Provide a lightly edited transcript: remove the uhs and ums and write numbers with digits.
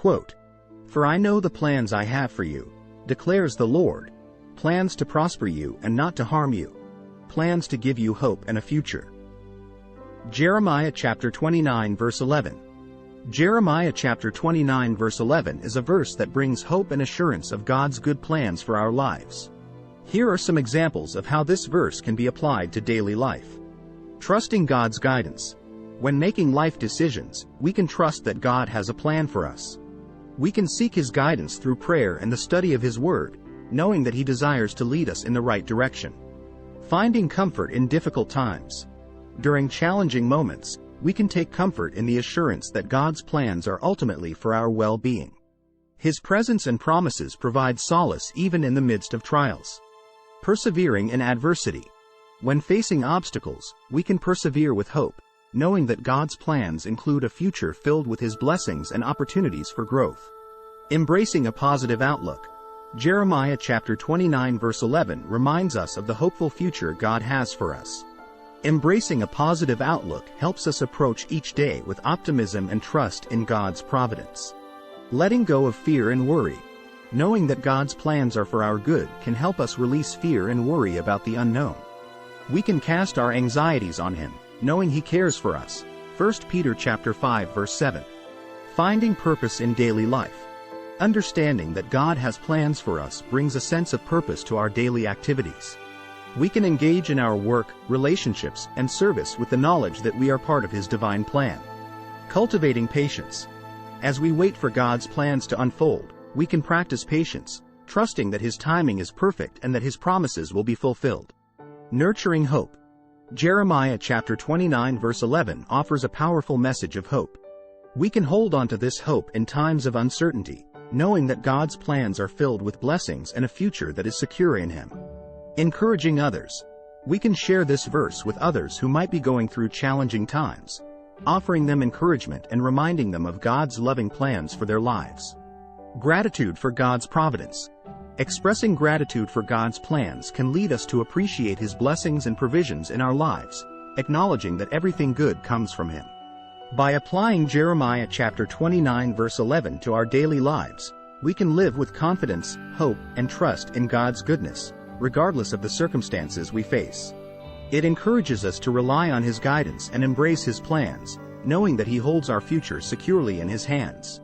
Quote, "For I know the plans I have for you, declares the Lord, plans to prosper you and not to harm you, plans to give you hope and a future." Jeremiah chapter 29 verse 11. Jeremiah chapter 29 verse 11 is a verse that brings hope and assurance of God's good plans for our lives. Here are some examples of how this verse can be applied to daily life. Trusting God's guidance. When making life decisions, we can trust that God has a plan for us. We can seek His guidance through prayer and the study of His Word, knowing that He desires to lead us in the right direction. Finding comfort in difficult times. During challenging moments, we can take comfort in the assurance that God's plans are ultimately for our well-being. His presence and promises provide solace even in the midst of trials. Persevering in adversity. When facing obstacles, we can persevere with hope, knowing that God's plans include a future filled with His blessings and opportunities for growth. Embracing a positive outlook. Jeremiah chapter 29 verse 11 reminds us of the hopeful future God has for us. Embracing a positive outlook helps us approach each day with optimism and trust in God's providence. Letting go of fear and worry. Knowing that God's plans are for our good can help us release fear and worry about the unknown. We can cast our anxieties on Him, knowing He cares for us. 1 Peter chapter 5 verse 7. Finding purpose in daily life. Understanding that God has plans for us brings a sense of purpose to our daily activities. We can engage in our work, relationships, and service with the knowledge that we are part of His divine plan. Cultivating patience. As we wait for God's plans to unfold, we can practice patience, trusting that His timing is perfect and that His promises will be fulfilled. Nurturing hope. Jeremiah chapter 29 verse 11 offers a powerful message of hope. We can hold on to this hope in times of uncertainty, knowing that God's plans are filled with blessings and a future that is secure in Him. Encouraging others. We can share this verse with others who might be going through challenging times, offering them encouragement and reminding them of God's loving plans for their lives. Gratitude for God's providence. Expressing gratitude for God's plans can lead us to appreciate His blessings and provisions in our lives, acknowledging that everything good comes from Him. By applying Jeremiah chapter 29 verse 11 to our daily lives, we can live with confidence, hope, and trust in God's goodness, regardless of the circumstances we face. It encourages us to rely on His guidance and embrace His plans, knowing that He holds our future securely in His hands.